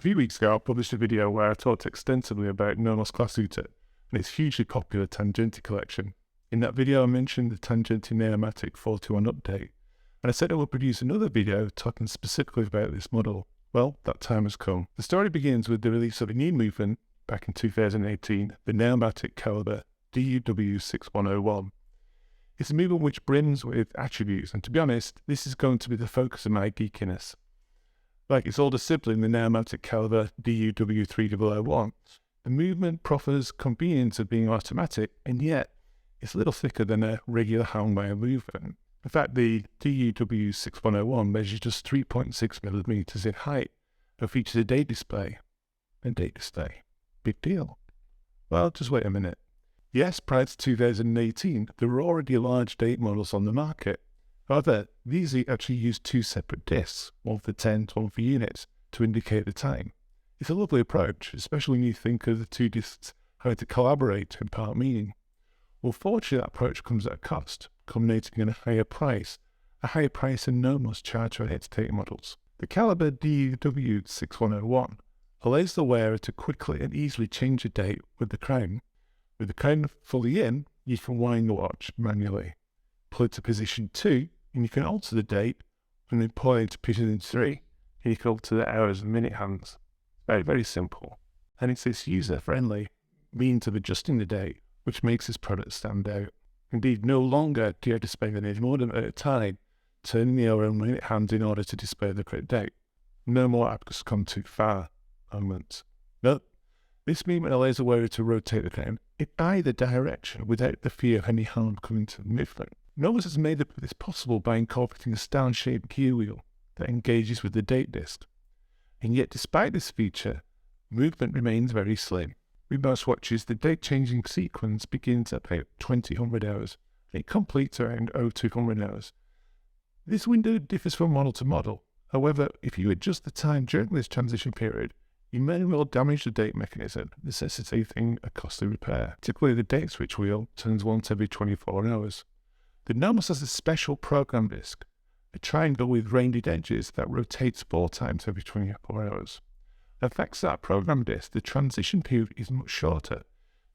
A few weeks ago, I published a video where I talked extensively about NOMOS Glashütte and its hugely popular Tangente collection. In that video, I mentioned the Tangente neomatik 6101.The, and I said I would produce another video talking specifically about this model. Well, that time has come. The story begins with the release of a new movement back in 2018, the neomatik Caliber DUW6101. It's a movement which brims with attributes, and to be honest, this is going to be the focus of my geekiness. Like its older sibling, the neomatik Caliber DUW6101, the movement proffers convenience of being automatic, and yet it's a little thicker than a regular handwire movement. In fact, the DUW6101 measures just 3.6 millimeters in height and features a date display. A date display. Big deal. Well, just wait a minute. Yes, prior to 2018, there were already large date models on the market. However, these actually use two separate discs, one for tenths, one for units, to indicate the time. It's a lovely approach, especially when you think of the two discs having to collaborate to impart meaning. Well, fortunately, that approach comes at a cost, culminating in a higher price than NOMOS charge for its date models. The Caliber DUW6101 allows the wearer to quickly and easily change the date with the crown. With the crown fully in, you can wind the watch manually. Pull it to position 2, and you can alter the date, and then pull it to position 3, and you can alter the hours and minute hands. Very, very simple. And it's this user-friendly means of adjusting the date, which makes this product stand out. Indeed, no longer do you have to spend an inordinate time turning the hour and minute hands in order to display the correct date. No more "I've just gone too far" moments. No, this movement allows the wearer to rotate the crown in either direction without the fear of any harm coming to the movement. NOMOS has made this possible by incorporating a star-shaped gear wheel that engages with the date disc. And yet, despite this feature, movement remains very slim. With most watches, the date-changing sequence begins at about 2000 hours, and it completes around 0200 hours. This window differs from model to model. However, if you adjust the time during this transition period, you may well damage the date mechanism, necessitating a costly repair. Typically, the date switch wheel turns once every 24 hours. The NOMOS has a special program disc, a triangle with rounded edges that rotates 4 times every 24 hours. Thanks to that program disc, the transition period is much shorter,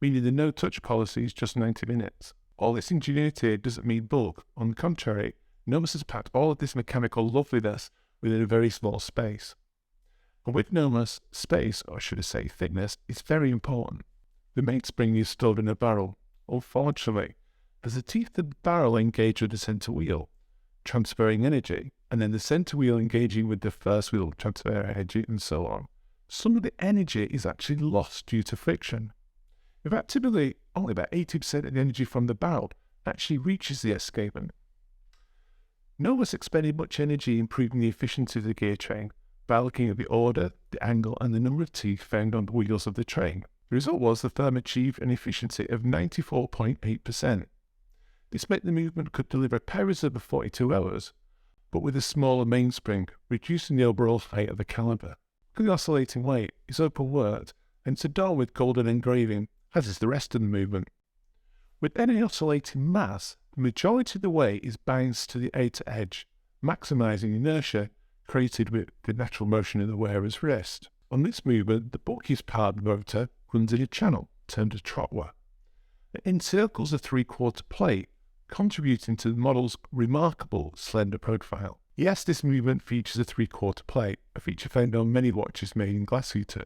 meaning the no-touch policy is just 90 minutes. All this ingenuity doesn't mean bulk. On the contrary, NOMOS has packed all of this mechanical loveliness within a very small space. And with NOMOS, space, or should I say thickness, is very important. The mainspring is stored in a barrel. Unfortunately, as the teeth of the barrel engage with the center wheel, transferring energy, and then the center wheel engaging with the first wheel, transferring energy, and so on, some of the energy is actually lost due to friction. In fact, typically, only about 80% of the energy from the barrel actually reaches the escapement. NOMOS expended much energy improving the efficiency of the gear train by looking at the order, the angle, and the number of teeth found on the wheels of the train. The result was the firm achieved an efficiency of 94.8%. This meant the movement could deliver a power reserve of 42 hours, but with a smaller mainspring, reducing the overall height of the caliber. The oscillating weight is open-worked, and it's adorned with golden engraving, as is the rest of the movement. With any oscillating mass, the majority of the weight is bounced to the outer edge, maximising inertia created with the natural motion of the wearer's wrist. On this movement, the bulkiest part of the rotor runs in a channel, termed a trottoir. It encircles a 3/4 plate, contributing to the model's remarkable slender profile. Yes, this movement features a 3/4 plate, a feature found on many watches made in Glashütte.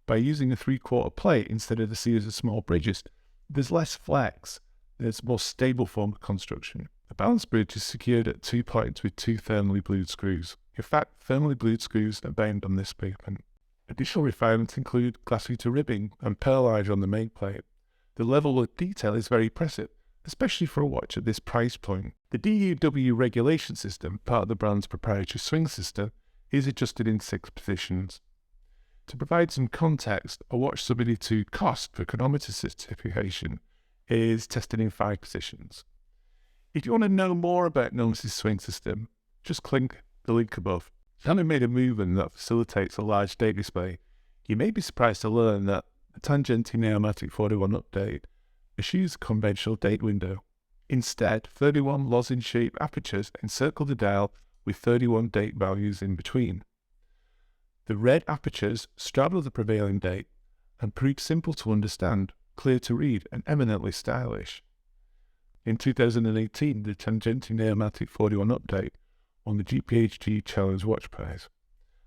By using a 3/4 plate instead of the series of small bridges, there's less flex, there's a more stable form of construction. The balance bridge is secured at 2 points with 2 thermally blued screws. In fact, thermally blued screws are bound on this movement. Additional refinements include Glashütte ribbing and pearlage on the main plate. The level of detail is very impressive, especially for a watch at this price point. The DUW regulation system, part of the brand's proprietary swing system, is adjusted in 6 positions. To provide some context, a watch submitted to COST for chronometer certification is tested in 5 positions. If you want to know more about NOMOS' swing system, just click the link above. Having made a movement that facilitates a large date display, you may be surprised to learn that the Tangente neomatik 6101.The eschews a conventional date window. Instead, 31 lozenge-shaped apertures encircle the dial with 31 date values in between. The red apertures straddle the prevailing date and proved simple to understand, clear to read, and eminently stylish. In 2018, the Tangente neomatik 41 update won the GPHG Challenge Watch Prize,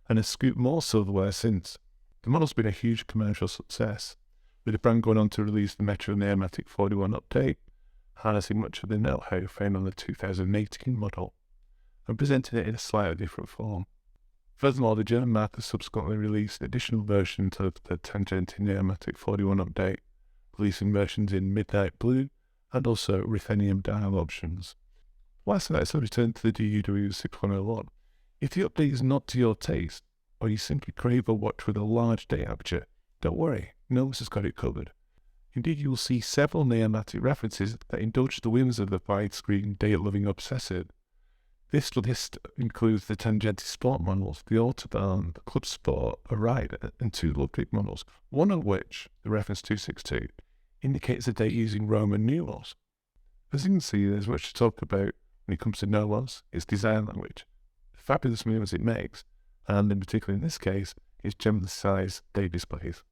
and has scooped more silverware since. The model's been a huge commercial success, with the brand going on to release the Metro neomatik 41 update, harnessing much of the know-how found on the 2018 model, and presenting it in a slightly different form. Furthermore, the German market subsequently released additional versions of the Tangente neomatik 41 update, releasing versions in midnight blue and also ruthenium dial options. Last night, I returned to the DUW6101. If the update is not to your taste, or you simply crave a watch with a large date aperture, don't worry, NOMOS has got it covered. Indeed, you will see several neomatik references that indulge the whims of the widescreen date-loving obsessive. This list includes the Tangente Sport models, the Autobahn, the Club Sport, a Rider, and two Ludwig models, one of which, the reference 262, indicates the date using Roman numerals. As you can see, there's much to talk about when it comes to NOMOS, its design language, the fabulous movements it makes, and in particular in this case, its generally sized date displays.